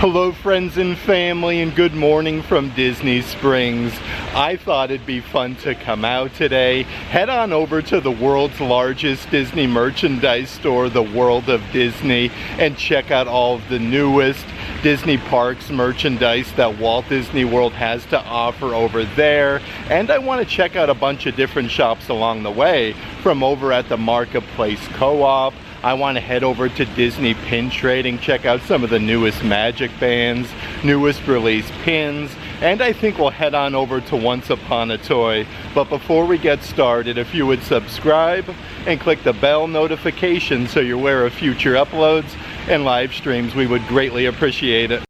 Hello friends and family, and good morning from Disney Springs. I thought it'd be fun to come out today, head on over to the world's largest Disney merchandise store, the World of Disney, and check out all of the newest Disney Parks merchandise that Walt Disney World has to offer over there. And I want to check out a bunch of different shops along the way, from over at the Marketplace Co-op. I want to head over to Disney Pin Trading, check out some of the newest magic bands, newest release pins, and I think we'll head on over to Once Upon a Toy. But before we get started, if you would subscribe and click the bell notification so you're aware of future uploads and live streams, we would greatly appreciate it.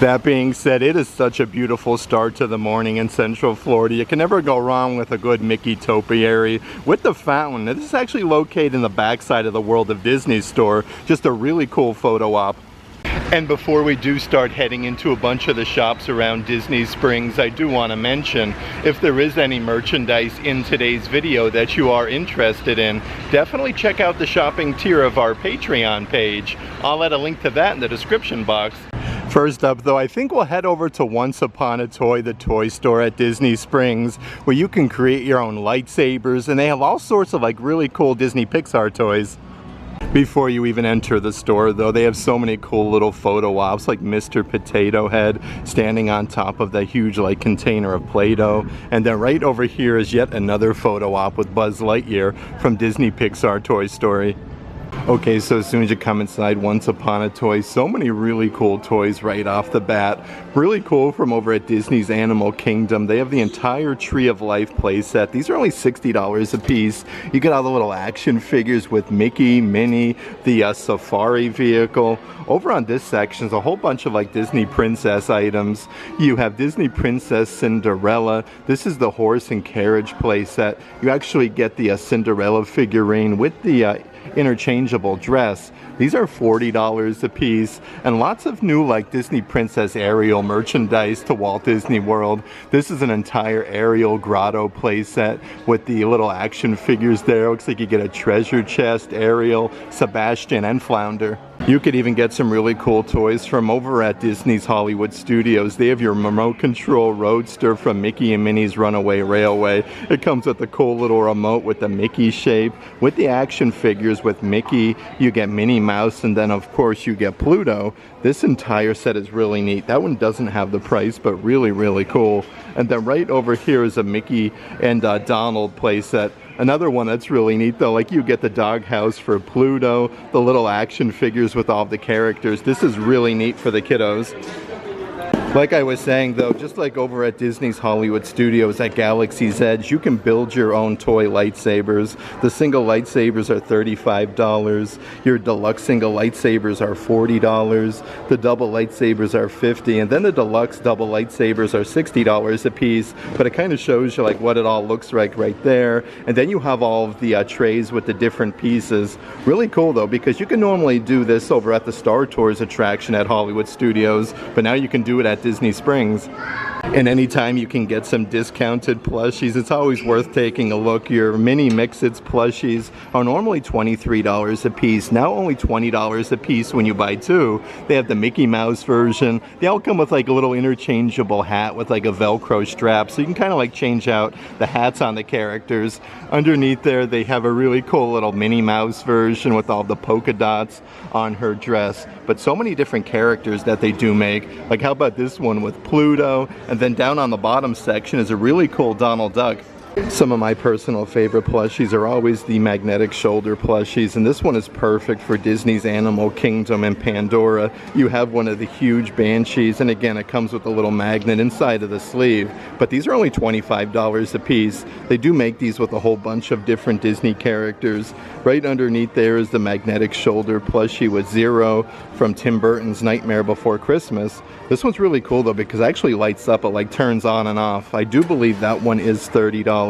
That being said, it is such a beautiful start to the morning in Central Florida. You can never go wrong with a good Mickey topiary with the fountain. This is actually located in the backside of the World of Disney store. Just a really cool photo op. And before we do start heading into a bunch of the shops around Disney Springs, I do want to mention, if there is any merchandise in today's video that you are interested in, definitely check out the shopping tier of our Patreon page. I'll add a link to that in the description box. First up though, I think we'll head over to Once Upon a Toy, the toy store at Disney Springs, where you can create your own lightsabers, and they have all sorts of like really cool Disney Pixar toys. Before you even enter the store though, they have so many cool little photo ops, like Mr. Potato Head standing on top of that huge like container of Play-Doh. And then right over here is yet another photo op with Buzz Lightyear from Disney Pixar Toy Story. Okay, so as soon as you come inside Once Upon a Toy, so many really cool toys right off the bat. Really cool from over at Disney's Animal Kingdom. They have the entire Tree of Life playset. These are only $60 a piece. You get all the little action figures with Mickey, Minnie, the safari vehicle. Over on this section is a whole bunch of like Disney princess items. You have Disney Princess Cinderella. This is the horse and carriage playset. You actually get the Cinderella figurine with the interchangeable dress. These are $40 a piece, and lots of new like Disney Princess Ariel merchandise to Walt Disney World. This is an entire Ariel grotto playset with the little action figures there. Looks like you get a treasure chest, Ariel, Sebastian, and Flounder. You could even get some really cool toys from over at Disney's Hollywood Studios. They have your remote control roadster from Mickey and Minnie's Runaway Railway. It comes with a cool little remote with the Mickey shape. With the action figures with Mickey, you get Minnie Mouse, and then of course you get Pluto. This entire set is really neat. That one doesn't have the price, but really cool. And then right over here is a Mickey and Donald playset. Another one that's really neat though, like you get the doghouse for Pluto, the little action figures with all the characters. This is really neat for the kiddos. Like I was saying though, just like over at Disney's Hollywood Studios at Galaxy's Edge, you can build your own toy lightsabers. The single lightsabers are $35. Your deluxe single lightsabers are $40. The double lightsabers are $50. And then the deluxe double lightsabers are $60 a piece. But it kind of shows you like what it all looks like right there. And then you have all of the trays with the different pieces. Really cool though, because you can normally do this over at the Star Tours attraction at Hollywood Studios, but now you can do it at Disney Springs. And anytime you can get some discounted plushies, it's always worth taking a look. Your mini Mix-Its plushies are normally $23 a piece, now only $20 a piece when you buy two. They have the Mickey Mouse version. They all come with like a little interchangeable hat with like a Velcro strap, so you can kind of like change out the hats on the characters. Underneath there, they have a really cool little Minnie Mouse version with all the polka dots on her dress. But so many different characters that they do make. Like how about this one with Pluto? And then down on the bottom section is a really cool Donald Duck. Some of my personal favorite plushies are always the magnetic shoulder plushies, and this one is perfect for Disney's Animal Kingdom and Pandora. You have one of the huge banshees, and again, it comes with a little magnet inside of the sleeve, but these are only $25 a piece. They do make these with a whole bunch of different Disney characters. Right underneath there is the magnetic shoulder plushie with Zero from Tim Burton's Nightmare Before Christmas. This one's really cool though because it actually lights up, it like turns on and off. I do believe that one is $30.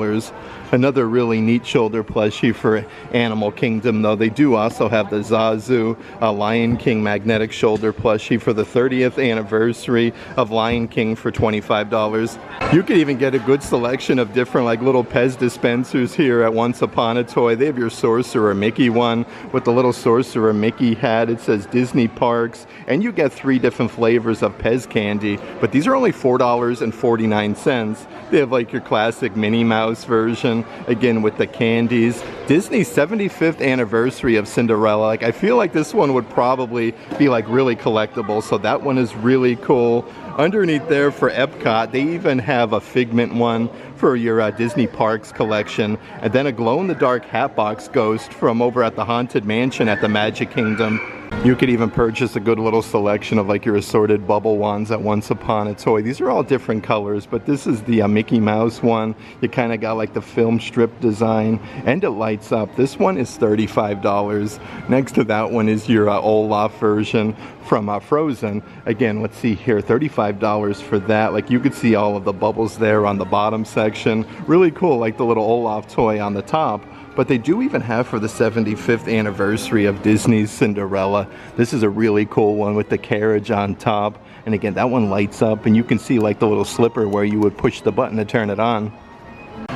Another really neat shoulder plushie for Animal Kingdom though. They do also have the Zazu Lion King magnetic shoulder plushie for the 30th anniversary of Lion King for $25. You could even get a good selection of different like little Pez dispensers here at Once Upon a Toy. They have your Sorcerer Mickey one with the little Sorcerer Mickey hat. It says Disney Parks, and you get 3 different flavors of Pez candy, but these are only $4.49. They have like your classic Minnie Mouse version, again with the candies. Disney's 75th anniversary of Cinderella. Like, I feel like this one would probably be like really collectible, so that one is really cool. Underneath there for Epcot, they even have a Figment one for your Disney Parks collection, and then a glow-in-the-dark Hatbox Ghost from over at the Haunted Mansion at the Magic Kingdom. You could even purchase a good little selection of like your assorted bubble wands at Once Upon a Toy. These are all different colors, but this is the Mickey Mouse one. You kind of got like the film strip design, and it lights up. This one is $35. Next to that one is your Olaf version from Frozen. Again, let's see here, $35 for that. Like, you could see all of the bubbles there on the bottom section. Really cool, like the little Olaf toy on the top. But they do even have for the 75th anniversary of Disney's Cinderella. This is a really cool one with the carriage on top. And again, that one lights up, and you can see like the little slipper where you would push the button to turn it on.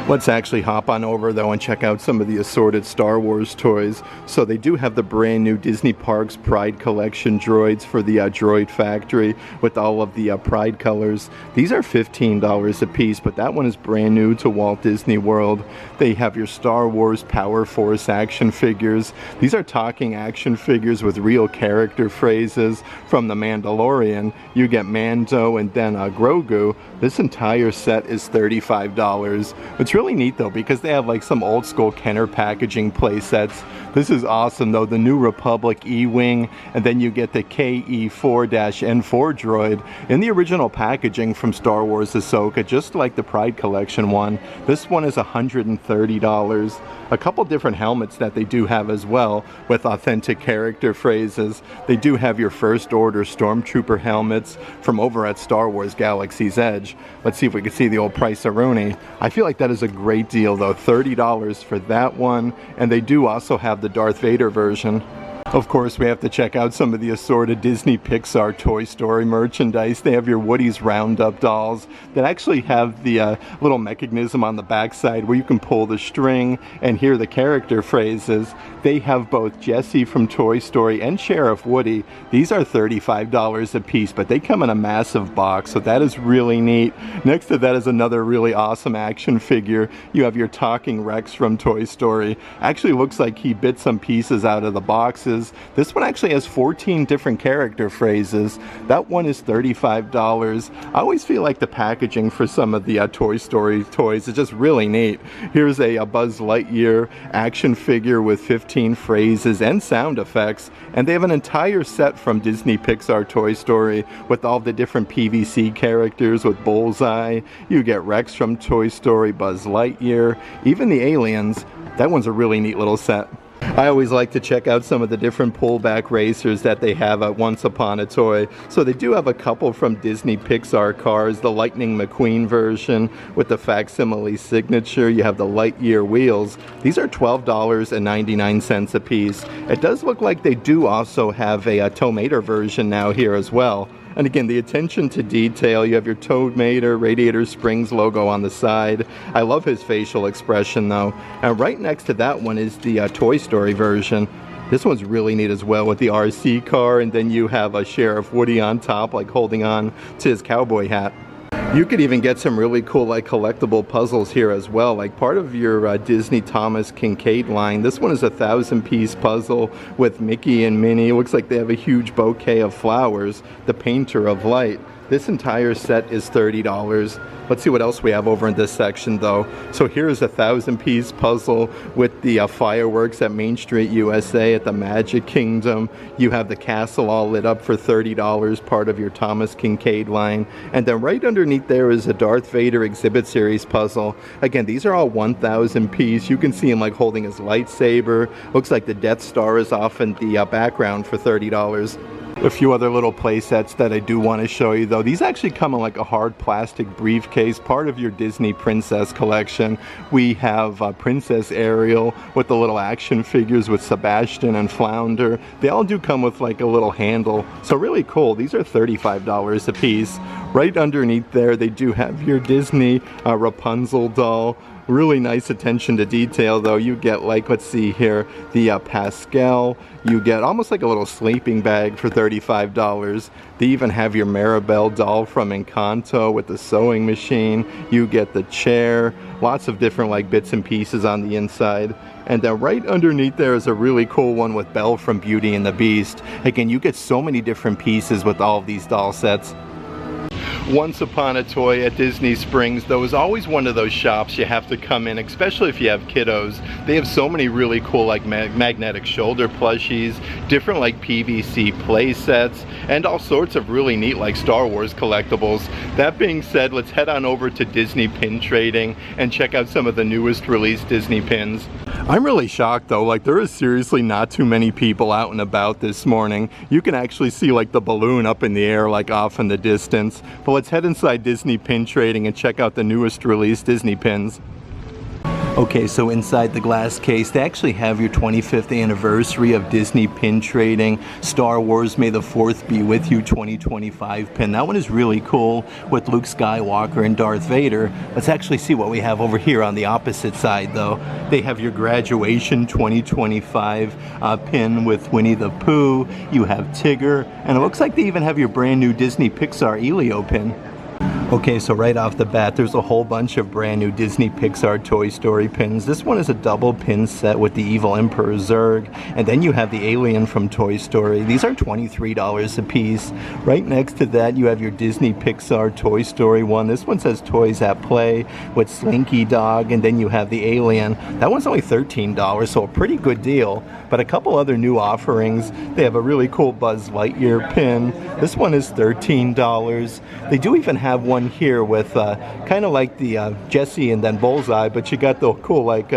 Let's actually hop on over though and check out some of the assorted Star Wars toys. So they do have the brand new Disney Parks Pride Collection droids for the Droid Factory with all of the Pride colors. These are $15 a piece, but that one is brand new to Walt Disney World. They have your Star Wars Power Force action figures. These are talking action figures with real character phrases from The Mandalorian. You get Mando and then Grogu. This entire set is $35. It's really neat though because they have like some old school Kenner packaging play sets. This is awesome though, the New Republic E-Wing, and then you get the KE-4-N4 droid in the original packaging from Star Wars Ahsoka, just like the Pride Collection one. This one is $130. A couple different helmets that they do have as well with authentic character phrases. They do have your First Order Stormtrooper helmets from over at Star Wars Galaxy's Edge. Let's see if we can see the old price-a-rooney. I feel like that is a great deal though, $30 for that one, and they do also have the Darth Vader version. Of course, we have to check out some of the assorted Disney Pixar Toy Story merchandise. They have your Woody's Roundup dolls that actually have the little mechanism on the backside where you can pull the string and hear the character phrases. They have both Jessie from Toy Story and Sheriff Woody. These are $35 a piece, but they come in a massive box, so that is really neat. Next to that is another really awesome action figure. You have your Talking Rex from Toy Story. Actually looks like he bit some pieces out of the boxes. This one actually has 14 different character phrases. That one is $35. I always feel like the packaging for some of the Toy Story toys is just really neat. Here's a Buzz Lightyear action figure with 15 phrases and sound effects, and they have an entire set from Disney Pixar Toy Story with all the different PVC characters with Bullseye. You get Rex from Toy Story, Buzz Lightyear, even the aliens. That one's a really neat little set. I always like to check out some of the different pullback racers that they have at Once Upon a Toy. So they do have a couple from Disney Pixar cars, the Lightning McQueen version with the facsimile signature. You have the Lightyear wheels. These are $12.99 a piece. It does look like they do also have a Tow Mater version now here as well. And again, the attention to detail, you have your Tow Mater Radiator Springs logo on the side. I love his facial expression though. And right next to that one is the Toy Story version. This one's really neat as well with the RC car, and then you have a Sheriff Woody on top, like holding on to his cowboy hat. You could even get some really cool like collectible puzzles here as well, like part of your Disney Thomas Kincaid line. This one is a 1,000-piece puzzle with Mickey and Minnie. It looks like they have a huge bouquet of flowers, the Painter of Light. This entire set is $30. Let's see what else we have over in this section though. So here's a 1,000-piece puzzle with the fireworks at Main Street, USA at the Magic Kingdom. You have the castle all lit up for $30, part of your Thomas Kincaid line. And then right underneath there is a Darth Vader exhibit series puzzle. Again, these are all 1,000 piece. You can see him like holding his lightsaber. Looks like the Death Star is off in the background for $30. A few other little play sets that I do want to show you though. These actually come in like a hard plastic briefcase, part of your Disney Princess collection. We have Princess Ariel with the little action figures with Sebastian and Flounder. They all do come with like a little handle, so really cool. These are $35 a piece. Right underneath there they do have your Disney Rapunzel doll. Really nice attention to detail though. You get like, let's see here, the Pascal. You get almost like a little sleeping bag for $35. They even have your Maribel doll from Encanto with the sewing machine. You get the chair. Lots of different like bits and pieces on the inside. And then right underneath there is a really cool one with Belle from Beauty and the Beast. Again, you get so many different pieces with all of these doll sets. Once Upon a Toy at Disney Springs, though, is always one of those shops you have to come in, especially if you have kiddos. They have so many really cool like magnetic shoulder plushies, different like PVC play sets, and all sorts of really neat like Star Wars collectibles. That being said, let's head on over to Disney Pin Trading and check out some of the newest released Disney pins. I'm really shocked though, like there is seriously not too many people out and about this morning. You can actually see like the balloon up in the air like off in the distance. But let's head inside Disney Pin Trading and check out the newest released Disney pins. Okay, so inside the glass case, they actually have your 25th anniversary of Disney Pin Trading, Star Wars May the 4th Be With You 2025 pin. That one is really cool with Luke Skywalker and Darth Vader. Let's actually see what we have over here on the opposite side though. They have your Graduation 2025 pin with Winnie the Pooh. You have Tigger, and it looks like they even have your brand new Disney Pixar Elio pin. Okay, so right off the bat, there's a whole bunch of brand new Disney Pixar Toy Story pins. This one is a double pin set with the evil Emperor Zurg, and then you have the alien from Toy Story. These are $23 a piece. Right next to that, you have your Disney Pixar Toy Story one. This one says Toys at Play with Slinky Dog, and then you have the alien. That one's only $13, so a pretty good deal. But a couple other new offerings. They have a really cool Buzz Lightyear pin. This one is $13. They do even have one here with kind of like the Jessie and then Bullseye, but you got the cool like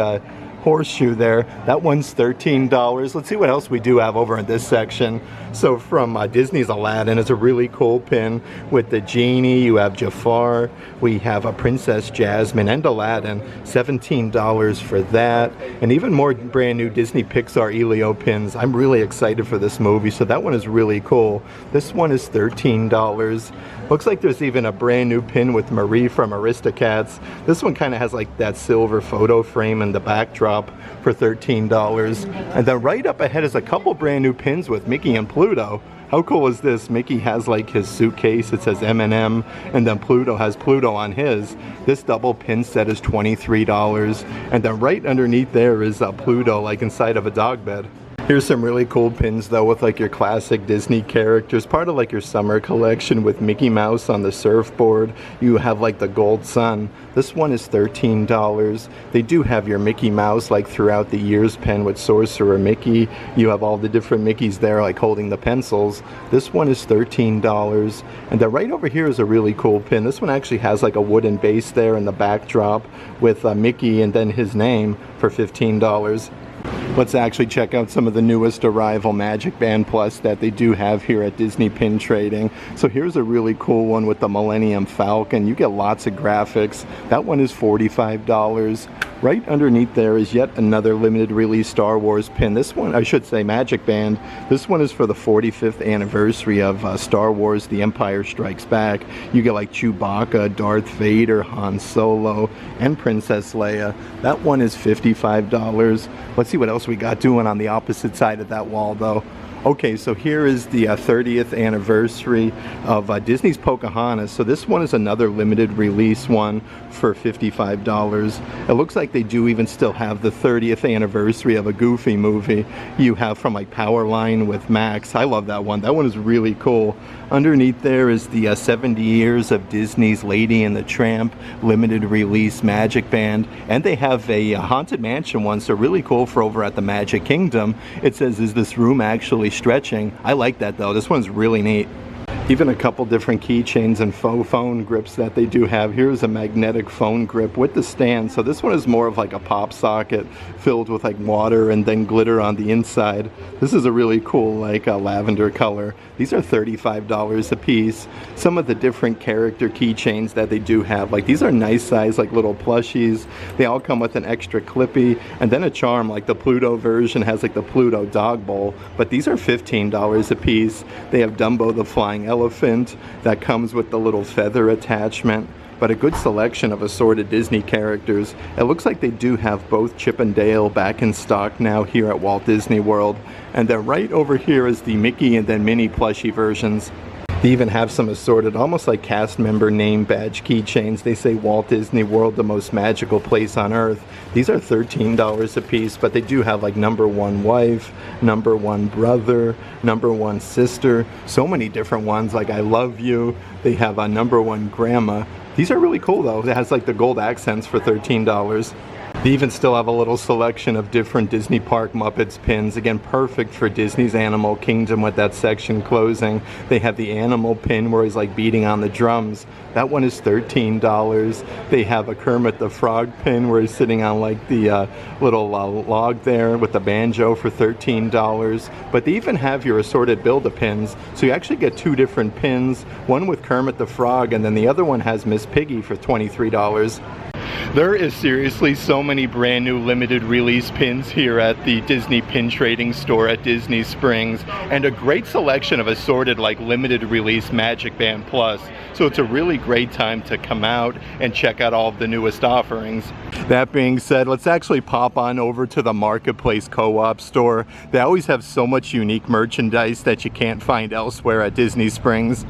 horseshoe there. That one's $13. Let's see what else we do have over in this section. So from Disney's Aladdin is a really cool pin with the genie. You have Jafar. We have a Princess Jasmine and Aladdin. $17 for that. And even more brand new Disney Pixar Elio pins. I'm really excited for this movie, so that one is really cool. This one is $13. Looks like there's even a brand new pin with Marie from Aristocats. This one kind of has like that silver photo frame in the backdrop for $13. And then right up ahead is a couple brand new pins with Mickey and Pluto. How cool is this? Mickey has like his suitcase, it says M&M, and then Pluto has Pluto on his. This double pin set is $23. And then right underneath there is Pluto like inside of a dog bed. Here's some really cool pins though with like your classic Disney characters, part of like your summer collection with Mickey Mouse on the surfboard. You have like the gold sun. This one is $13. They do have your Mickey Mouse like throughout the years pen with Sorcerer Mickey. You have all the different Mickeys there like holding the pencils. This one is $13. And then right over here is a really cool pin. This one actually has like a wooden base there in the backdrop with Mickey and then his name for $15. Let's actually check out some of the newest arrival Magic Band Plus that they do have here at Disney Pin Trading. So here's a really cool one with the Millennium Falcon. You get lots of graphics. That one is $45. Right underneath there is yet another limited release Star Wars pin. This one, I should say Magic Band. This one is for the 45th anniversary of Star Wars The Empire Strikes Back. You get like Chewbacca, Darth Vader, Han Solo, and Princess Leia. That one is $55. Let's see what else we got doing on the opposite side of that wall though. Okay, so here is the 30th anniversary of Disney's Pocahontas. So this one is another limited release one for $55. It looks like they do even still have the 30th anniversary of a Goofy movie you have from like Powerline with Max. I love that one. That one is really cool. Underneath there is the 70 years of Disney's Lady and the Tramp limited release Magic Band. And they have a Haunted Mansion one, so really cool for over at the Magic Kingdom. It says, is this room actually stretching? I like that though. This one's really neat. Even a couple different keychains and faux phone grips that they do have. Here's a magnetic phone grip with the stand. So this one is more of like a pop socket filled with like water and then glitter on the inside. This is a really cool like lavender color. These are $35 a piece. Some of the different character keychains that they do have, like these are nice size like little plushies. They all come with an extra clippy and then a charm. Like the Pluto version has like the Pluto dog bowl, but these are $15 a piece. They have Dumbo the Flying Elephant that comes with the little feather attachment, but a good selection of assorted Disney characters. It looks like they do have both Chip and Dale back in stock now here at Walt Disney World. And then right over here is the Mickey and then Minnie plushie versions. They even have some assorted, almost like cast member name badge keychains. They say Walt Disney World, the most magical place on earth. These are $13 a piece, but they do have like #1 wife, #1 brother, #1 sister. So many different ones, like I love you. They have a #1 grandma. These are really cool though. It has like the gold accents for $13. They even still have a little selection of different Disney Park Muppets pins. Again, perfect for Disney's Animal Kingdom with that section closing. They have the animal pin where he's like beating on the drums. That one is $13. They have a Kermit the Frog pin where he's sitting on like the little log there with the banjo for $13. But they even have your assorted Build-A-Pins. So you actually get two different pins, one with Kermit the Frog and then the other one has Miss Piggy for $23. There is seriously so many brand new limited release pins here at the Disney Pin Trading Store at Disney Springs, and a great selection of assorted like limited release Magic Band Plus. So it's a really great time to come out and check out all of the newest offerings. That being said, let's actually pop on over to the Marketplace Co-op store. They always have so much unique merchandise that you can't find elsewhere at Disney Springs.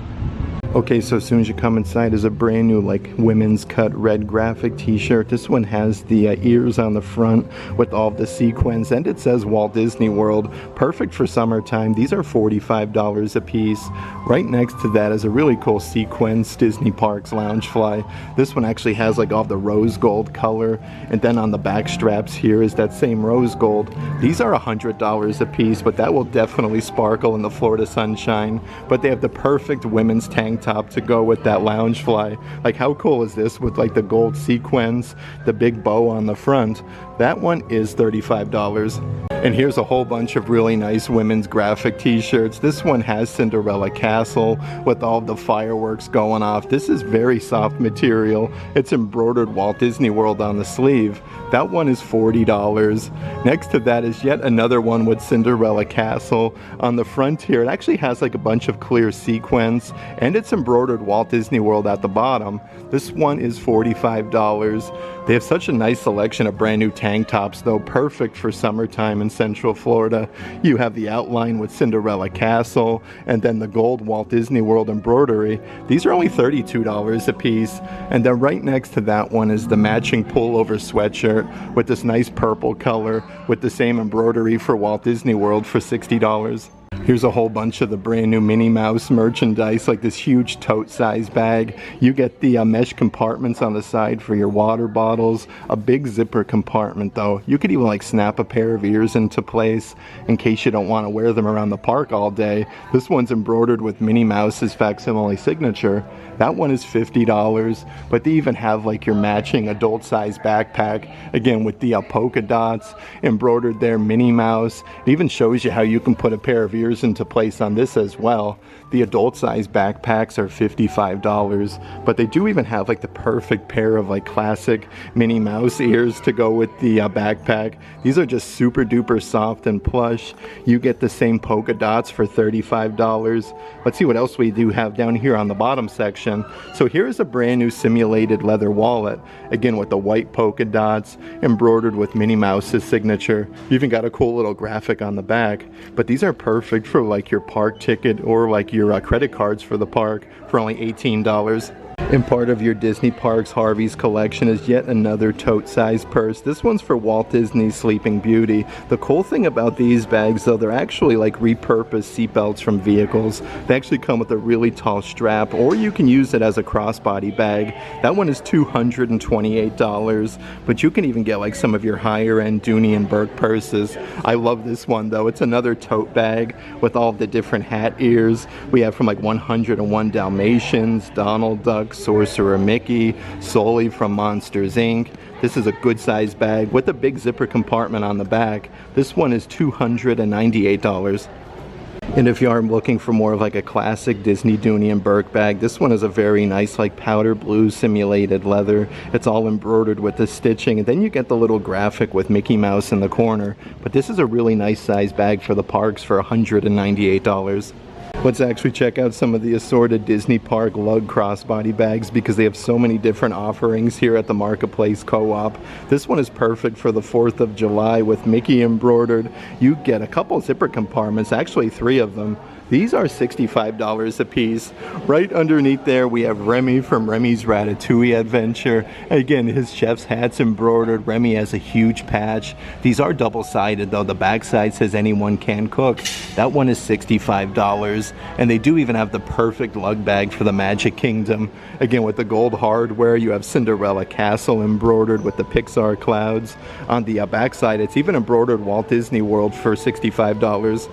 Okay, so as soon as you come inside is a brand new like women's cut red graphic t-shirt. This one has the ears on the front with all of the sequins, and it says Walt Disney World. Perfect for summertime. These are $45 a piece. Right next to that is a really cool sequins Disney Parks Loungefly. This one actually has like all the rose gold color, and then on the back straps here is that same rose gold. These are $100 a piece, but that will definitely sparkle in the Florida sunshine. But they have the perfect women's tank top to go with that Loungefly. Like how cool is this with like the gold sequins, the big bow on the front? That one is $35. And here's a whole bunch of really nice women's graphic t-shirts. This one has Cinderella Castle with all the fireworks going off. This is very soft material. It's embroidered Walt Disney World on the sleeve. That one is $40. Next to that is yet another one with Cinderella Castle. On the front here, it actually has like a bunch of clear sequins, and it's embroidered Walt Disney World at the bottom. This one is $45. They have such a nice selection of brand new tank tops though, perfect for summertime in Central Florida. You have the outline with Cinderella Castle and then the gold Walt Disney World embroidery. These are only $32 a piece. And then right next to that one is the matching pullover sweatshirt with this nice purple color with the same embroidery for Walt Disney World for $60. Here's a whole bunch of the brand new Minnie Mouse merchandise, like this huge tote size bag. You get the mesh compartments on the side for your water bottles, a big zipper compartment though. You could even like snap a pair of ears into place in case you don't want to wear them around the park all day. This one's embroidered with Minnie Mouse's facsimile signature. That one is $50, but they even have like your matching adult size backpack, again with the polka dots embroidered there, Minnie Mouse. It even shows you how you can put a pair of ears into place on this as well. The adult size backpacks are $55, but they do even have like the perfect pair of like classic Minnie Mouse ears to go with the backpack. These are just super duper soft and plush. You get the same polka dots for $35. Let's see what else we do have down here on the bottom section. So here's a brand new simulated leather wallet, again with the white polka dots embroidered with Minnie Mouse's signature. You even got a cool little graphic on the back, but these are perfect perfect for like your park ticket or like your credit cards for the park for only $18. And part of your Disney Parks Harvey's collection is yet another tote-sized purse. This one's for Walt Disney's Sleeping Beauty. The cool thing about these bags, though, they're actually like repurposed seatbelts from vehicles. They actually come with a really tall strap, or you can use it as a crossbody bag. That one is $228, but you can even get like some of your higher-end Dooney and Burke purses. I love this one, though. It's another tote bag with all the different hat ears. We have from like 101 Dalmatians, Donald Duck, Sorcerer Mickey, Sully from Monsters Inc. This is a good sized bag with a big zipper compartment on the back. This one is $298. And if you are looking for more of like a classic Disney Dooney and Burke bag, this one is a very nice like powder blue simulated leather. It's all embroidered with the stitching, and then you get the little graphic with Mickey Mouse in the corner. But this is a really nice size bag for the parks for $198. Let's actually check out some of the assorted Disney Park lug crossbody bags because they have so many different offerings here at the Marketplace Co-op. This one is perfect for the 4th of July with Mickey embroidered. You get a couple zipper compartments, actually 3 of them. These are $65 a piece. Right underneath there we have Remy from Remy's Ratatouille Adventure. Again, his chef's hat's embroidered. Remy has a huge patch. These are double-sided though. The backside says anyone can cook. That one is $65. And they do even have the perfect lug bag for the Magic Kingdom. Again, with the gold hardware, you have Cinderella Castle embroidered with the Pixar clouds. On the backside, it's even embroidered Walt Disney World for $65.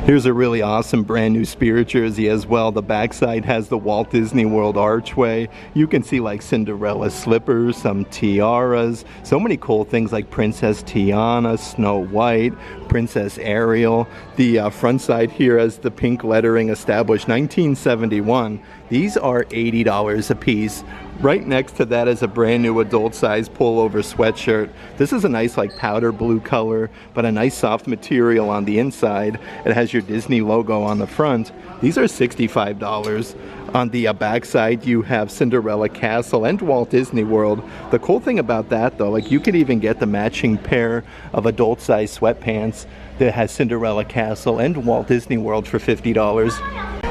Here's a really awesome brand new Spirit jersey as well. The backside has the Walt Disney World archway. You can see like Cinderella slippers, some tiaras, so many cool things like Princess Tiana, Snow White, Princess Ariel. The front side here has the pink lettering established 1971. These are $80 a piece. Right next to that is a brand new adult size pullover sweatshirt. This is a nice like powder blue color, but a nice soft material on the inside. It has your Disney logo on the front. These are $65. On the backside, you have Cinderella Castle and Walt Disney World. The cool thing about that though, like you can even get the matching pair of adult size sweatpants that has Cinderella Castle and Walt Disney World for $50.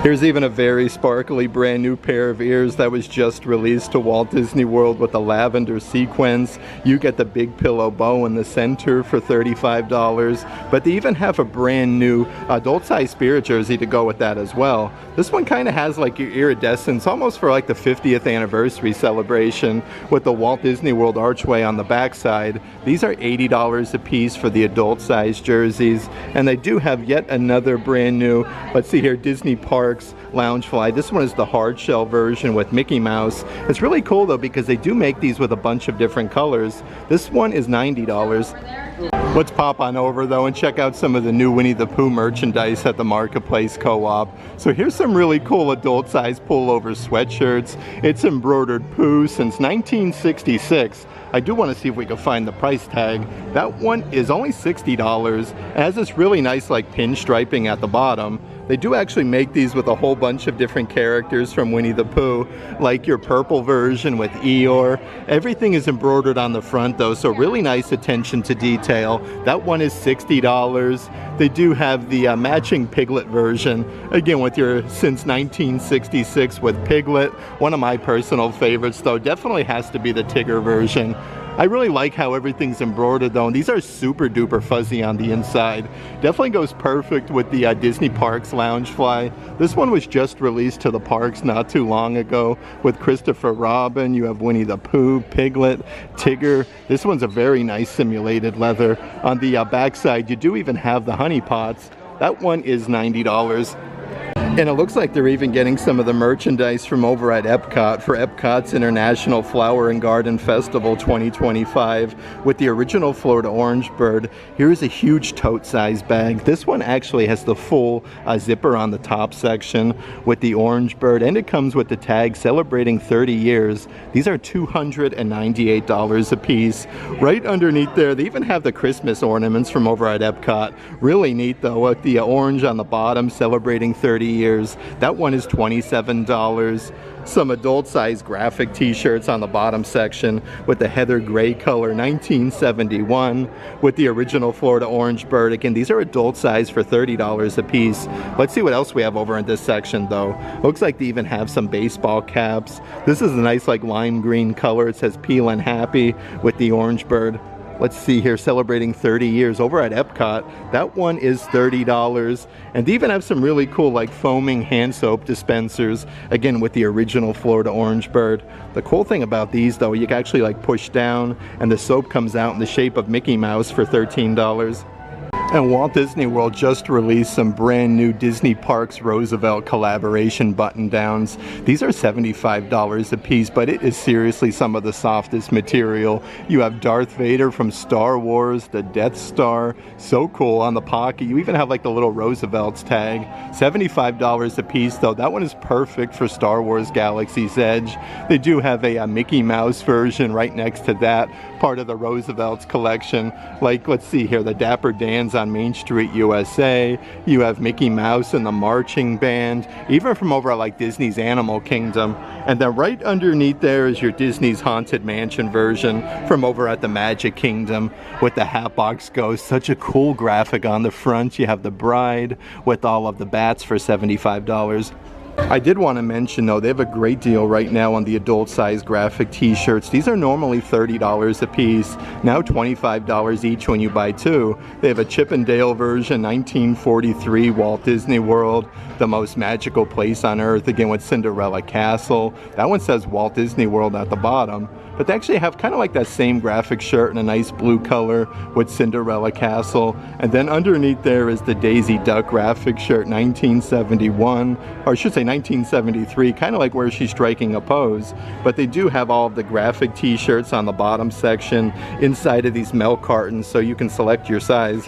Here's even a very sparkly brand new pair of ears that was just released to Walt Disney World with the lavender sequins. You get the big pillow bow in the center for $35, but they even have a brand new adult size Spirit jersey to go with that as well. This one kind of has like your iridescence almost for like the 50th anniversary celebration with the Walt Disney World archway on the backside. These are $80 a piece for the adult size jerseys, and they do have yet another brand new, let's see here, Disney Parks Loungefly. This one is the hard shell version with Mickey Mouse. It's really cool though because they do make these with a bunch of different colors. This one is $90. Let's pop on over though and check out some of the new Winnie the Pooh merchandise at the Marketplace Co-op. So here's some really cool adult size pullover sweatshirts. It's embroidered Pooh since 1966. I do want to see if we can find the price tag. That one is only $60. It has this really nice like pinstriping at the bottom. They do actually make these with a whole bunch of different characters from Winnie the Pooh, like your purple version with Eeyore. Everything is embroidered on the front though, so really nice attention to detail. That one is $60. They do have the matching Piglet version, again with your since 1966 with Piglet. One of my personal favorites though definitely has to be the Tigger version. I really like how everything's embroidered though, and these are super duper fuzzy on the inside. Definitely goes perfect with the Disney Parks Loungefly. This one was just released to the parks not too long ago with Christopher Robin. You have Winnie the Pooh, Piglet, Tigger. This one's a very nice simulated leather. On the backside, you do even have the honey pots. That one is $90. And it looks like they're even getting some of the merchandise from over at Epcot for Epcot's International Flower and Garden Festival 2025 with the original Florida Orange Bird. Here's a huge tote size bag. This one actually has the full zipper on the top section with the Orange Bird, and it comes with the tag celebrating 30 years. These are $298 a piece. Right underneath there, they even have the Christmas ornaments from over at Epcot. Really neat though, with the orange on the bottom celebrating 30 years. years. That one is $27. Some adult-size graphic t-shirts on the bottom section with the heather gray color, 1971, with the original Florida orange bird. Again, these are adult-size for $30 a piece. Let's see what else we have over in this section, though. Looks like they even have some baseball caps. This is a nice, like, lime green color. It says Peel and Happy with the orange bird. Let's see here, celebrating 30 years over at Epcot. That one is $30. And they even have some really cool, like, foaming hand soap dispensers, again with the original Florida orange bird. The cool thing about these, though, you can actually, like, push down and the soap comes out in the shape of Mickey Mouse for $13. And Walt Disney World just released some brand new Disney Parks Roosevelt collaboration button downs. These are $75 a piece, but it is seriously some of the softest material. You have Darth Vader from Star Wars, the Death Star, so cool on the pocket. You even have like the little Roosevelt's tag. $75 a piece though. That one is perfect for Star Wars Galaxy's Edge. They do have a Mickey Mouse version right next to that, part of the Roosevelt's collection. Like, let's see here, the Dapper Dans on Main Street, USA. You have Mickey Mouse and the Marching Band, even from over at like Disney's Animal Kingdom. And then right underneath there is your Disney's Haunted Mansion version from over at the Magic Kingdom with the Hatbox Ghost. Such a cool graphic on the front. You have the bride with all of the bats for $75. I did want to mention though, they have a great deal right now on the adult size graphic t-shirts. These are normally $30 a piece, now $25 each when you buy two. They have a Chip and Dale version, 1943 Walt Disney World, the most magical place on earth, again with Cinderella Castle. That one says Walt Disney World at the bottom. But they actually have kind of like that same graphic shirt in a nice blue color with Cinderella Castle. And then underneath there is the Daisy Duck graphic shirt, 1971, or I should say 1973, kind of like where she's striking a pose. But they do have all of the graphic t-shirts on the bottom section inside of these milk cartons, so you can select your size.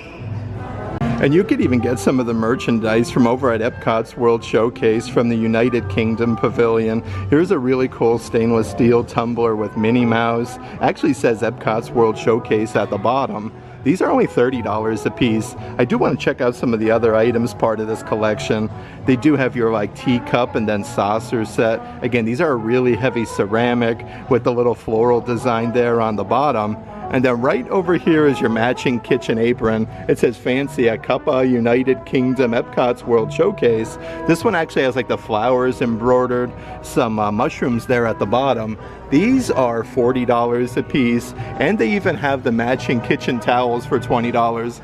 And you could even get some of the merchandise from over at Epcot's World Showcase from the United Kingdom Pavilion. Here's a really cool stainless steel tumbler with Minnie Mouse. Actually says Epcot's World Showcase at the bottom. These are only $30 a piece. I do want to check out some of the other items part of this collection. They do have your like teacup and then saucer set. Again, these are a really heavy ceramic with the little floral design there on the bottom. And then right over here is your matching kitchen apron. It says Fancy at Cuppa United Kingdom Epcot's World Showcase. This one actually has like the flowers embroidered, some mushrooms there at the bottom. These are $40 a piece, and they even have the matching kitchen towels for $20.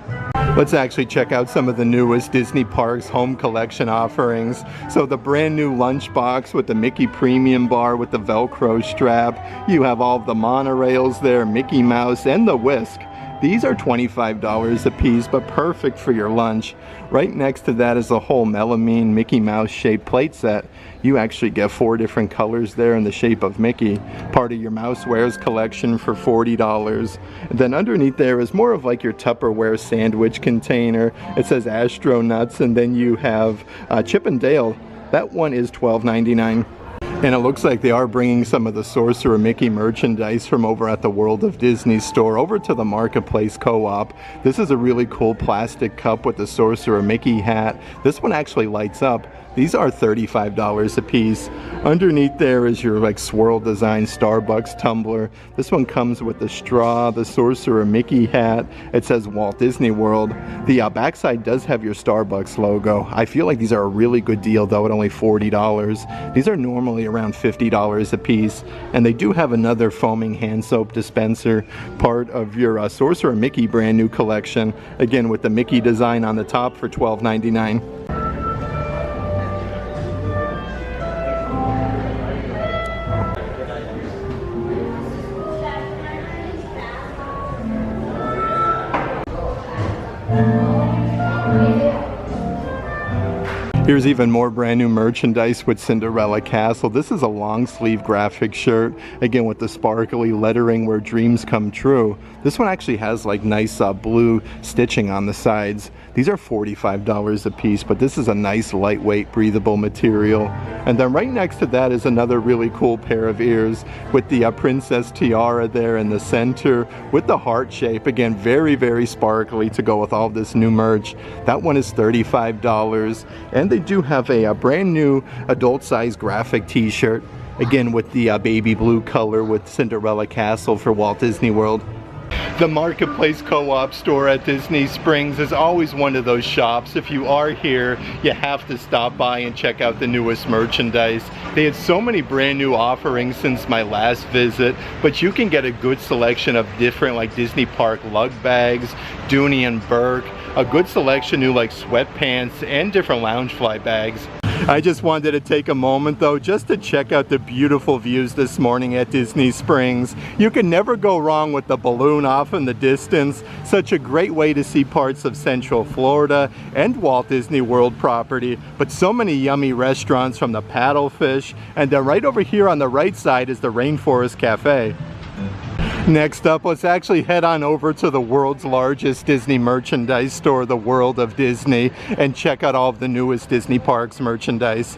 Let's actually check out some of the newest Disney Parks home collection offerings. So the brand new lunchbox with the Mickey Premium Bar with the Velcro strap. You have all of the monorails there, Mickey Mouse, and the Whisk. These are $25 a piece, but perfect for your lunch. Right next to that is a whole melamine Mickey Mouse shaped plate set. You actually get 4 different colors there in the shape of Mickey. Part of your Mousewares collection for $40. And then underneath there is more of like your Tupperware sandwich container. It says Astronauts, and then you have Chip and Dale. That one is $12.99. And it looks like they are bringing some of the Sorcerer Mickey merchandise from over at the World of Disney store over to the Marketplace Co-op. This is a really cool plastic cup with the Sorcerer Mickey hat. This one actually lights up. These are $35 a piece. Underneath there is your like swirl design Starbucks tumbler. This one comes with the straw, the Sorcerer Mickey hat. It says Walt Disney World. The backside does have your Starbucks logo. I feel like these are a really good deal though at only $40. These are normally around $50 a piece. And they do have another foaming hand soap dispenser, part of your Sorcerer Mickey brand new collection. Again with the Mickey design on the top for $12.99. Here's even more brand new merchandise with Cinderella Castle. This is a long sleeve graphic shirt, again with the sparkly lettering where dreams come true. This one actually has like nice blue stitching on the sides. These are $45 a piece, but this is a nice lightweight breathable material. And then right next to that is another really cool pair of ears with the princess tiara there in the center with the heart shape. Again, very, very sparkly to go with all this new merch. That one is $35. And they do have a brand new adult size graphic t-shirt, again with the baby blue color with Cinderella Castle for Walt Disney World. The Marketplace Co-op store at Disney Springs is always one of those shops. If you are here, you have to stop by and check out the newest merchandise. They had so many brand new offerings since my last visit, but you can get a good selection of different like Disney Park lug bags, Dooney and Burke, a good selection new like sweatpants and different Loungefly bags. I just wanted to take a moment though just to check out the beautiful views this morning at Disney Springs. You can never go wrong with the balloon off in the distance. Such a great way to see parts of Central Florida and Walt Disney World property, but so many yummy restaurants from the Paddlefish, and then right over here on the right side is the Rainforest Cafe. Next up, let's actually head on over to the world's largest Disney merchandise store, the World of Disney, and check out all of the newest Disney Parks merchandise.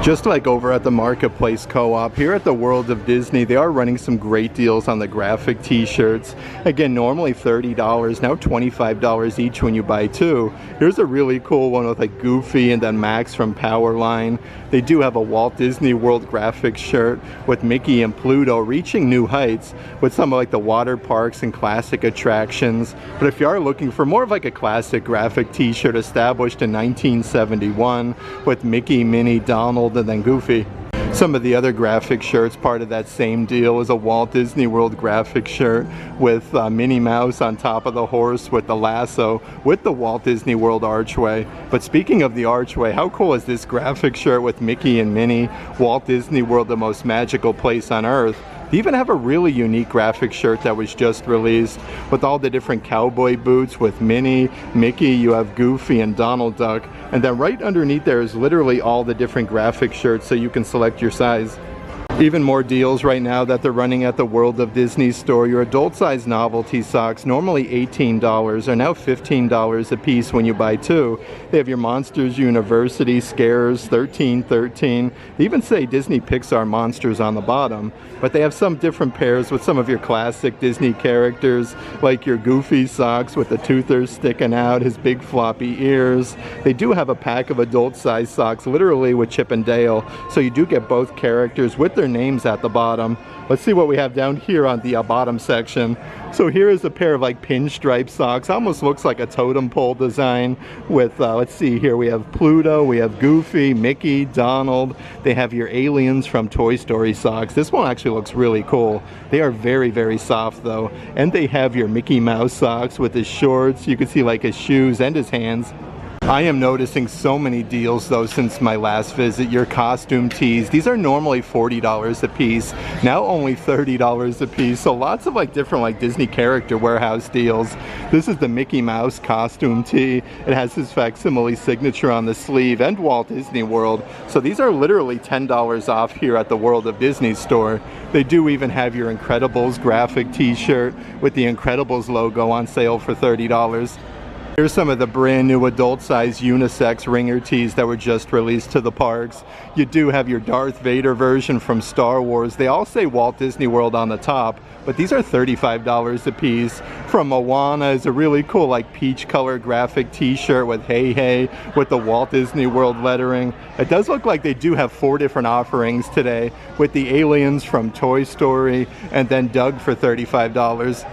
Just like over at the Marketplace Co-op, here at the World of Disney, they are running some great deals on the graphic t-shirts. Again, normally $30, now $25 each when you buy two. Here's a really cool one with like Goofy and then Max from Powerline. They do have a Walt Disney World graphic shirt with Mickey and Pluto reaching new heights with some of like the water parks and classic attractions. But if you are looking for more of like a classic graphic t-shirt established in 1971 with Mickey, Minnie, Donald, and then Goofy. Some of the other graphic shirts, part of that same deal, is a Walt Disney World graphic shirt with Minnie Mouse on top of the horse with the lasso with the Walt Disney World archway. But speaking of the archway, how cool is this graphic shirt with Mickey and Minnie, Walt Disney World, the most magical place on earth? They even have a really unique graphic shirt that was just released with all the different cowboy boots with Minnie, Mickey, you have Goofy and Donald Duck. And then right underneath there is literally all the different graphic shirts so you can select your size. Even more deals right now that they're running at the World of Disney store. Your adult size novelty socks, normally $18, are now $15 a piece when you buy two. They have your Monsters University Scares, $13.13. They even say Disney Pixar Monsters on the bottom, but they have some different pairs with some of your classic Disney characters, like your Goofy socks with the toothers sticking out, his big floppy ears. They do have a pack of adult size socks, literally with Chip and Dale, so you do get both characters with their names at the bottom. Let's see what we have down here on the bottom section. So here is a pair of like pinstripe socks. Almost looks like a totem pole design with, let's see here, we have Pluto, we have Goofy, Mickey, Donald. They have your aliens from Toy Story socks. This one actually looks really cool. They are very, very soft though. And they have your Mickey Mouse socks with his shorts. You can see like his shoes and his hands. I am noticing so many deals though since my last visit. Your costume tees, these are normally $40 a piece, now only $30 a piece. So lots of like different like Disney character warehouse deals. This is the Mickey Mouse costume tee. It has his facsimile signature on the sleeve and Walt Disney World. So these are literally $10 off here at the World of Disney store. They do even have your Incredibles graphic t-shirt with the Incredibles logo on sale for $30. Here's some of the brand new adult size unisex ringer tees that were just released to the parks. You do have your Darth Vader version from Star Wars. They all say Walt Disney World on the top, but these are $35 a piece. From Moana is a really cool like peach color graphic t-shirt with Hey Hey with the Walt Disney World lettering. It does look like they do have 4 different offerings today with the aliens from Toy Story and then Doug for $35.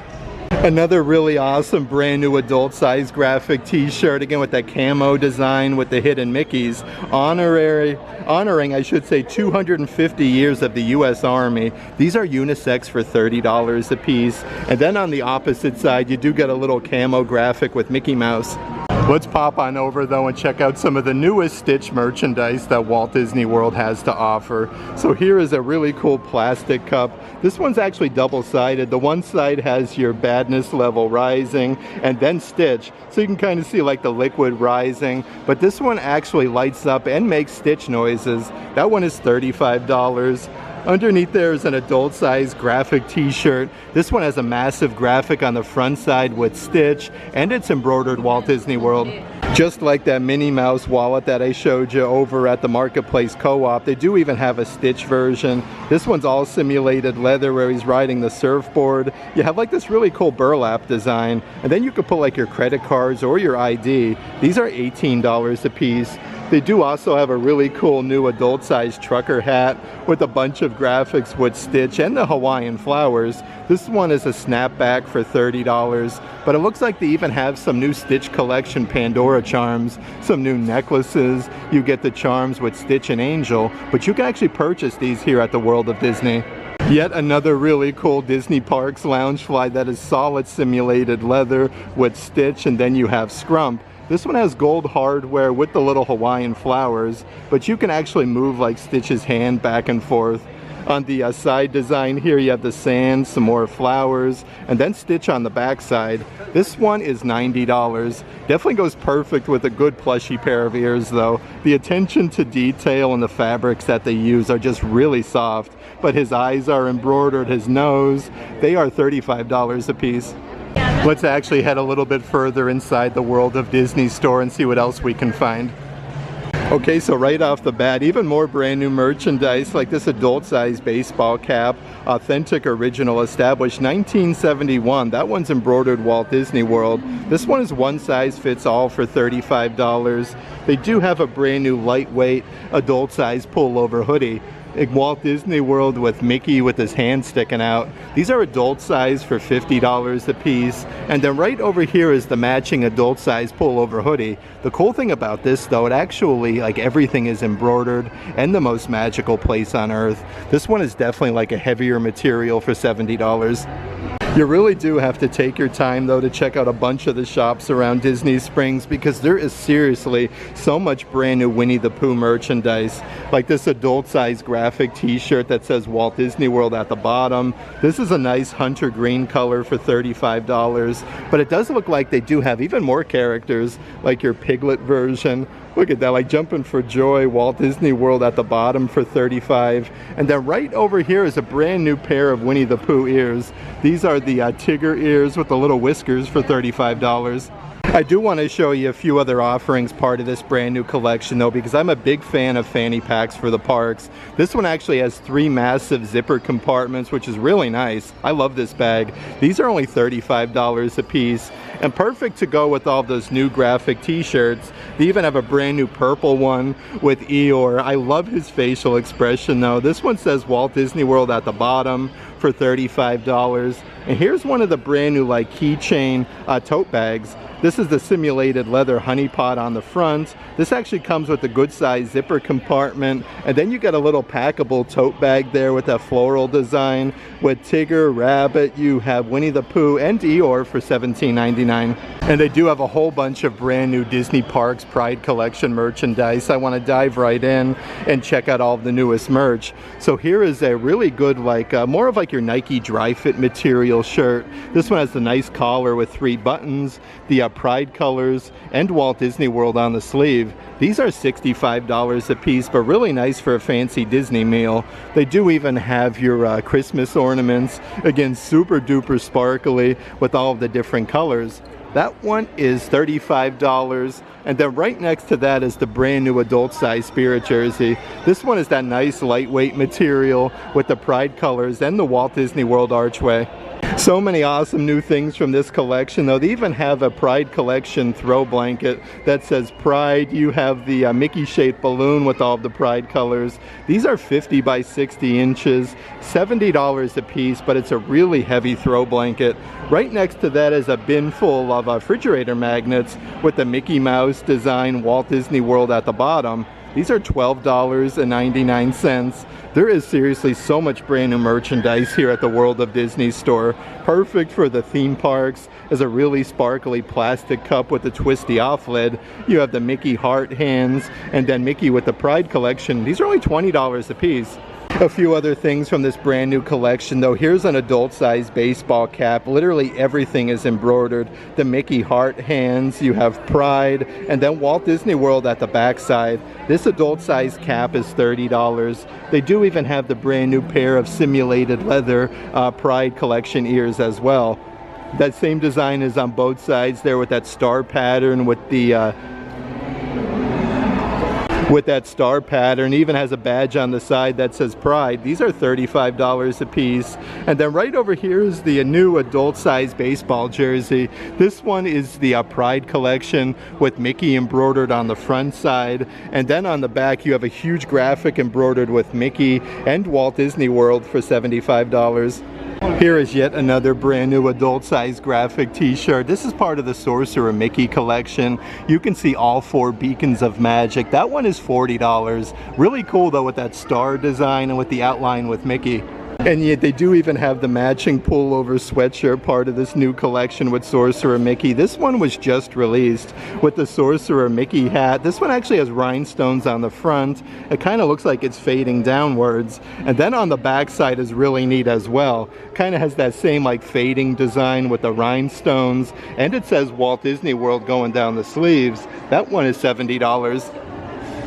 Another really awesome brand new adult size graphic t-shirt, again with that camo design with the hidden Mickeys, honoring I should say 250 years of the US Army. These are unisex for $30 a piece. And then on the opposite side you do get a little camo graphic with Mickey Mouse. Let's pop on over though and check out some of the newest Stitch merchandise that Walt Disney World has to offer. So here is a really cool plastic cup. This one's actually double-sided. The one side has your badness level rising and then Stitch. So you can kind of see like the liquid rising. But this one actually lights up and makes Stitch noises. That one is $35. Underneath there is an adult size graphic t-shirt. This one has a massive graphic on the front side with Stitch, and it's embroidered Walt Disney World. Just like that Minnie Mouse wallet that I showed you over at the Marketplace Co-op, they do even have a Stitch version. This one's all simulated leather where he's riding the surfboard. You have like this really cool burlap design, and then you could put like your credit cards or your ID. These are $18 a piece. They do also have a really cool new adult-sized trucker hat with a bunch of graphics with Stitch and the Hawaiian flowers. This one is a snapback for $30, but it looks like they even have some new Stitch collection Pandora charms, some new necklaces. You get the charms with Stitch and Angel, but you can actually purchase these here at the World of Disney. Yet another really cool Disney Parks Loungefly that is solid simulated leather with Stitch, and then you have Scrump. This one has gold hardware with the little Hawaiian flowers, but you can actually move like Stitch's hand back and forth. On the side design here, you have the sand, some more flowers, and then Stitch on the back side. This one is $90. Definitely goes perfect with a good plushy pair of ears though. The attention to detail and the fabrics that they use are just really soft, but his eyes are embroidered, his nose, they are $35 a piece. Let's actually head a little bit further inside the World of Disney store and see what else we can find. Okay, so right off the bat, even more brand new merchandise like this adult-sized baseball cap, authentic original, established 1971. That one's embroidered Walt Disney World. This one is one size fits all for $35. They do have a brand new lightweight adult-sized pullover hoodie. Walt Disney World with Mickey with his hand sticking out. These are adult size for $50 a piece. And then right over here is the matching adult size pullover hoodie. The cool thing about this though, it actually, like, everything is embroidered and the most magical place on earth. This one is definitely like a heavier material for $70. You really do have to take your time though to check out a bunch of the shops around Disney Springs, because there is seriously so much brand new Winnie the Pooh merchandise. Like this adult size graphic t-shirt that says Walt Disney World at the bottom. This is a nice hunter green color for $35, but it does look like they do have even more characters, like your Piglet version. Look at that, like jumping for joy, Walt Disney World at the bottom for $35. And then right over here is a brand new pair of Winnie the Pooh ears. These are the Tigger ears with the little whiskers for $35. I do want to show you a few other offerings part of this brand new collection though, because I'm a big fan of fanny packs for the parks. This one actually has 3 massive zipper compartments, which is really nice. I love this bag. These are only $35 a piece, and perfect to go with all those new graphic t-shirts. They even have a brand new purple one with Eeyore. I love his facial expression though. This one says Walt Disney World at the bottom for $35. And here's one of the brand new like keychain tote bags. This is the simulated leather honey pot on the front. This actually comes with a good size zipper compartment, and then you get a little packable tote bag there with that floral design with Tigger, Rabbit. You have Winnie the Pooh and Eeyore for $17.99. And they do have a whole bunch of brand new Disney Parks Pride Collection merchandise. I want to dive right in and check out all of the newest merch. So here is a really good, like more of like your Nike dry fit material shirt. This one has a nice collar with 3 buttons, the Pride colors, and Walt Disney World on the sleeve. These are $65 a piece, but really nice for a fancy Disney meal. They do even have your Christmas ornaments, again super duper sparkly with all of the different colors. That one is $35. And then right next to that is the brand new adult size Spirit jersey. This one is that nice lightweight material with the Pride colors and the Walt Disney World archway. So many awesome new things from this collection though. They even have a Pride collection throw blanket that says Pride. You have the Mickey shaped balloon with all of the Pride colors. These are 50 by 60 inches, $70 a piece, but it's a really heavy throw blanket. Right next to that is a bin full of refrigerator magnets with the Mickey Mouse design Walt Disney World at the bottom. These are $12.99. There is seriously so much brand new merchandise here at the World of Disney store. Perfect for the theme parks as a really sparkly plastic cup with a twisty off lid. You have the Mickey heart hands, and then Mickey with the Pride collection. These are only $20 a piece. A few other things from this brand new collection though. Here's an adult size baseball cap. Literally everything is embroidered. The Mickey heart hands, you have Pride, and then Walt Disney World at the back side. This adult size cap is $30. They do even have the brand new pair of simulated leather Pride collection ears as well. That same design is on both sides there with that star pattern with the star pattern. Even has a badge on the side that says Pride. These are $35 a piece. And then right over here is the new adult size baseball jersey. This one is the Pride collection with Mickey embroidered on the front side, and then on the back you have a huge graphic embroidered with Mickey and Walt Disney World for $75. Here is yet another brand new adult size graphic t-shirt. This is part of the Sorcerer Mickey collection. You can see all 4 beacons of magic. That one is $40. Really cool though with that star design and with the outline with Mickey. And yet they do even have the matching pullover sweatshirt part of this new collection with Sorcerer Mickey. This one was just released with the Sorcerer Mickey hat. This one actually has rhinestones on the front. It kind of looks like it's fading downwards. And then on the back side is really neat as well. Kind of has that same like fading design with the rhinestones. And it says Walt Disney World going down the sleeves. That one is $70.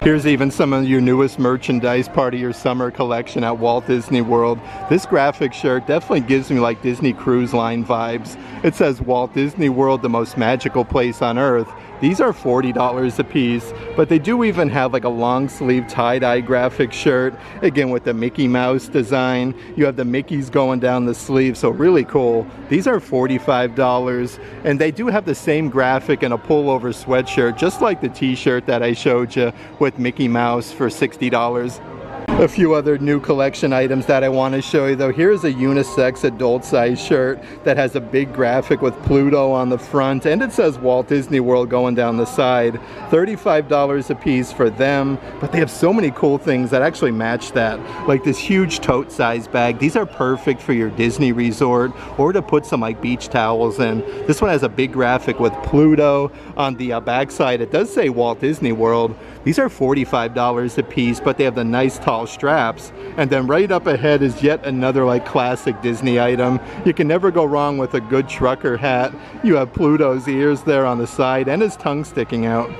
Here's even some of your newest merchandise, part of your summer collection at Walt Disney World. This graphic shirt definitely gives me like Disney Cruise Line vibes. It says Walt Disney World, the most magical place on earth. These are $40 a piece, but they do even have like a long sleeve tie-dye graphic shirt, again with the Mickey Mouse design. You have the Mickeys going down the sleeve, so really cool. These are $45, and they do have the same graphic in a pullover sweatshirt, just like the t-shirt that I showed you with Mickey Mouse for $60. A few other new collection items that I want to show you though. Here's a unisex adult size shirt that has a big graphic with Pluto on the front, and it says Walt Disney World going down the side. $35 a piece for them, but they have so many cool things that actually match that. Like this huge tote size bag. These are perfect for your Disney resort or to put some like beach towels in. This one has a big graphic with Pluto. On the back side it does say Walt Disney World. These are $45 a piece, but they have the nice tall straps. And then right up ahead is yet another like classic Disney item. You can never go wrong with a good trucker hat. You have Pluto's ears there on the side and his tongue sticking out.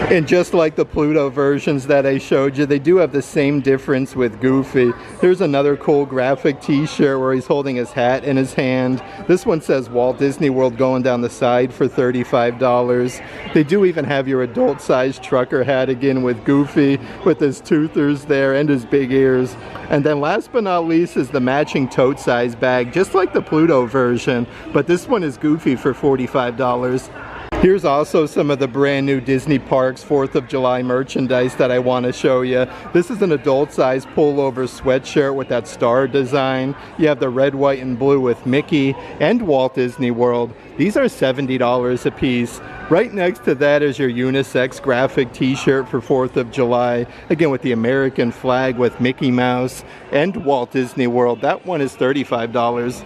And just like the Pluto versions that I showed you, they do have the same difference with Goofy. Here's another cool graphic t-shirt where he's holding his hat in his hand. This one says Walt Disney World going down the side for $35. They do even have your adult sized trucker hat again with Goofy, with his toothers there and his big ears. And then last but not least is the matching tote size bag, just like the Pluto version, but this one is Goofy for $45. Here's also some of the brand new Disney Parks 4th of July merchandise that I want to show you. This is an adult size pullover sweatshirt with that star design. You have the red, white, and blue with Mickey and Walt Disney World. These are $70 a piece. Right next to that is your unisex graphic t-shirt for 4th of July. Again with the American flag with Mickey Mouse and Walt Disney World. That one is $35.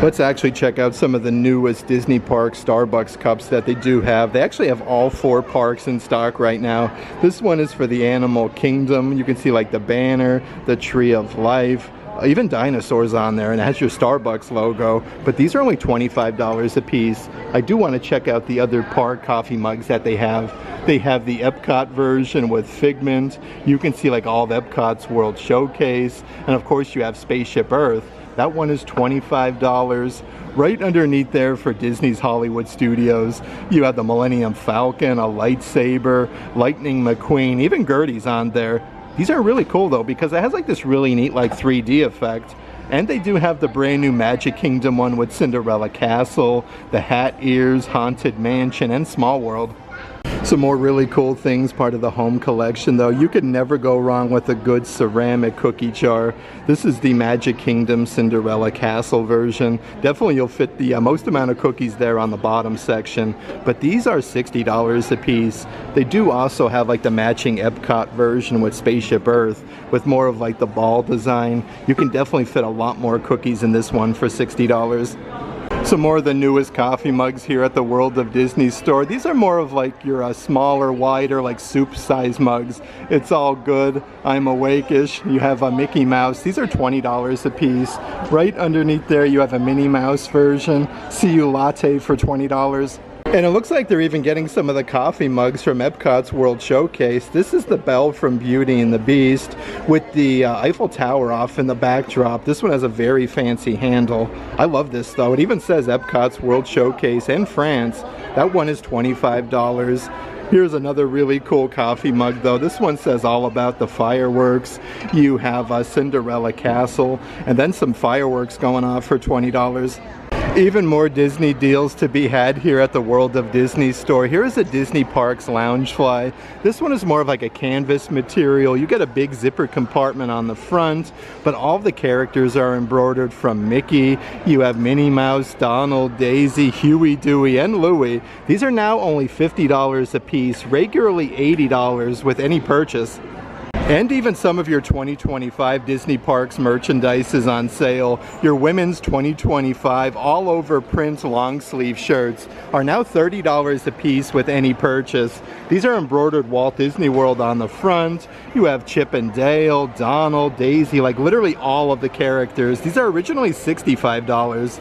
Let's actually check out some of the newest Disney Park Starbucks cups that they do have. They actually have all 4 parks in stock right now. This one is for the Animal Kingdom. You can see like the banner, the Tree of Life, even dinosaurs on there, and it has your Starbucks logo. But these are only $25 a piece. I do want to check out the other park coffee mugs that they have. They have the Epcot version with Figment. You can see like all of Epcot's World Showcase. And of course you have Spaceship Earth. That one is $25. Right underneath there for Disney's Hollywood Studios, you have the Millennium Falcon, a lightsaber, Lightning McQueen, even Gertie's on there. These are really cool though, because it has like this really neat like 3D effect. And they do have the brand new Magic Kingdom one with Cinderella Castle, the Hat Ears, Haunted Mansion, and Small World. Some more really cool things, part of the home collection though. You could never go wrong with a good ceramic cookie jar. This is the Magic Kingdom Cinderella Castle version. Definitely you'll fit the most amount of cookies there on the bottom section, but these are $60 a piece. They do also have like the matching Epcot version with Spaceship Earth with more of like the ball design. You can definitely fit a lot more cookies in this one for $60. Some more of the newest coffee mugs here at the World of Disney store. These are more of like your smaller, wider, like soup size mugs. It's all good. I'm awake-ish. You have a Mickey Mouse. These are $20 a piece. Right underneath there you have a Minnie Mouse version. See You Latte for $20. And it looks like they're even getting some of the coffee mugs from Epcot's World Showcase. This is the Belle from Beauty and the Beast with the Eiffel Tower off in the backdrop. This one has a very fancy handle. I love this though. It even says Epcot's World Showcase in France. That one is $25. Here's another really cool coffee mug though. This one says all about the fireworks. You have a Cinderella Castle and then some fireworks going off for $20. Even more Disney deals to be had here at the World of Disney store. Here is a Disney Parks Loungefly. This one is more of like a canvas material. You get a big zipper compartment on the front, but all the characters are embroidered from Mickey. You have Minnie Mouse, Donald, Daisy, Huey, Dewey, and Louie. These are now only $50 a piece, regularly $80 with any purchase. And even some of your 2025 Disney Parks merchandise is on sale. Your women's 2025 all over print long sleeve shirts are now $30 a piece with any purchase. These are embroidered Walt Disney World on the front. You have Chip and Dale, Donald, Daisy, like literally all of the characters. These are originally $65.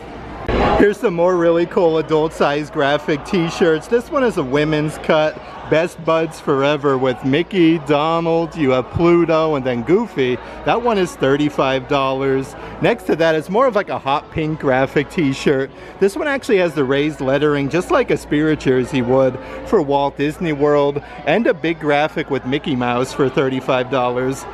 Here's some more really cool adult size graphic t-shirts. This one is a women's cut. Best Buds Forever with Mickey, Donald, you have Pluto, and then Goofy. That one is $35. Next to that is more of like a hot pink graphic t-shirt. This one actually has the raised lettering just like a Spirit jersey would for Walt Disney World, and a big graphic with Mickey Mouse for $35.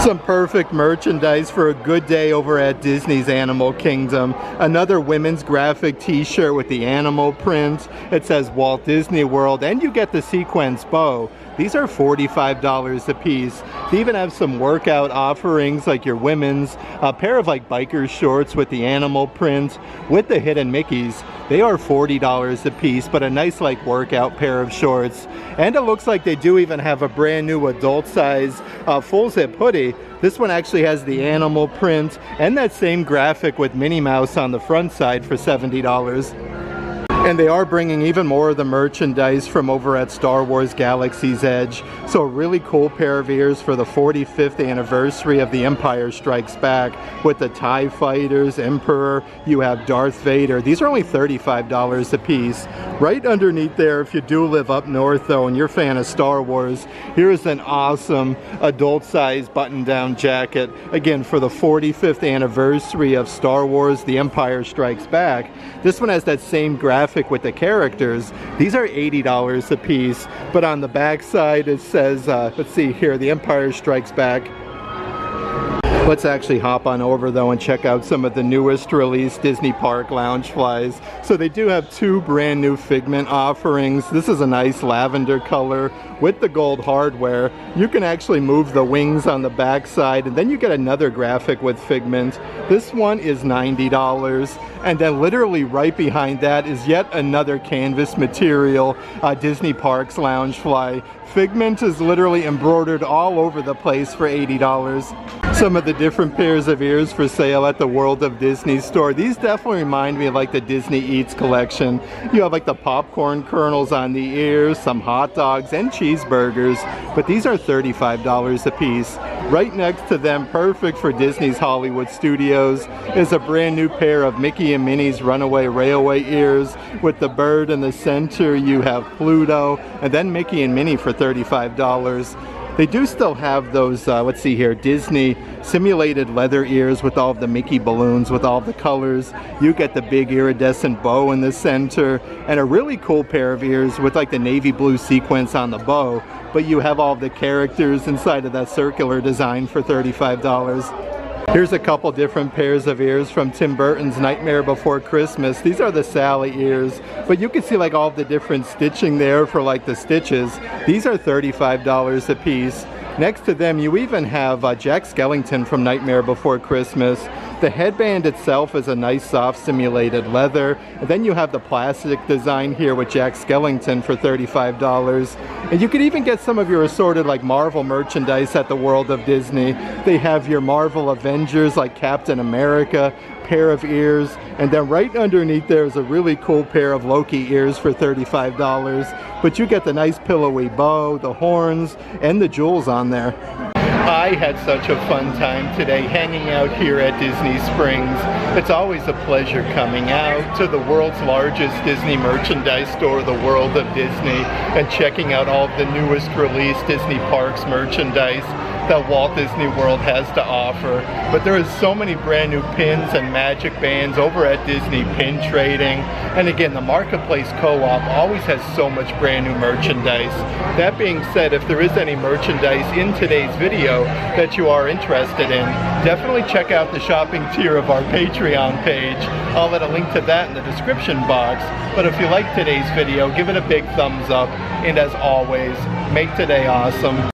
Some perfect merchandise for a good day over at Disney's Animal Kingdom. Another women's graphic t-shirt with the animal print. It says Walt Disney World, and you get the sequence bow. These are $45 a piece. They even have some workout offerings like your women's, a pair of like biker shorts with the animal print with the hidden Mickeys. They are $40 a piece, but a nice like workout pair of shorts. And it looks like they do even have a brand new adult size full zip hoodie. This one actually has the animal print and that same graphic with Minnie Mouse on the front side for $70. And they are bringing even more of the merchandise from over at Star Wars Galaxy's Edge. So a really cool pair of ears for the 45th anniversary of The Empire Strikes Back with the TIE Fighters, Emperor, you have Darth Vader. These are only $35 a piece. Right underneath there, if you do live up north though and you're a fan of Star Wars, here's an awesome adult size button-down jacket. Again, for the 45th anniversary of Star Wars The Empire Strikes Back. This one has that same graphic with the characters. These are $80 a piece, but on the back side it says, let's see here, The Empire Strikes Back. Let's actually hop on over though and check out some of the newest released Disney Park Loungeflies. So they do have two brand new Figment offerings. This is a nice lavender color with the gold hardware. You can actually move the wings on the back side, and then you get another graphic with Figment. This one is $90. And then literally right behind that is yet another canvas material Disney Parks Loungefly. Figment is literally embroidered all over the place for $80. Some of the different pairs of ears for sale at the World of Disney store. These definitely remind me of like the Disney Eats collection. You have like the popcorn kernels on the ears, some hot dogs, and cheeseburgers. But these are $35 a piece. Right next to them, perfect for Disney's Hollywood Studios, is a brand new pair of Mickey and Minnie's Runaway Railway ears. With the bird in the center, you have Pluto, and then Mickey and Minnie for $35. They do still have those, let's see here, Disney simulated leather ears with all of the Mickey balloons with all the colors. You get the big iridescent bow in the center, and a really cool pair of ears with like the navy blue sequence on the bow, but you have all of the characters inside of that circular design for $35. Here's a couple different pairs of ears from Tim Burton's Nightmare Before Christmas. These are the Sally ears, but you can see like all the different stitching there for like the stitches. These are $35 a piece. Next to them, you even have Jack Skellington from Nightmare Before Christmas The headband itself is a nice soft simulated leather. And then you have the plastic design here with Jack Skellington for $35. And you could even get some of your assorted like Marvel merchandise at the World of Disney. They have your Marvel Avengers like Captain America, pair of ears, and then right underneath there is a really cool pair of Loki ears for $35. But you get the nice pillowy bow, the horns, and the jewels on there. I had such a fun time today hanging out here at Disney Springs. It's always a pleasure coming out to the world's largest Disney merchandise store, the World of Disney, and checking out all of the newest released Disney Parks merchandise that Walt Disney World has to offer. But there is so many brand new pins and magic bands over at Disney Pin Trading. And again, the Marketplace Co-op always has so much brand new merchandise. That being said, if there is any merchandise in today's video that you are interested in, definitely check out the shopping tier of our Patreon page. I'll let a link to that in the description box. But if you like today's video, give it a big thumbs up. And as always, make today awesome.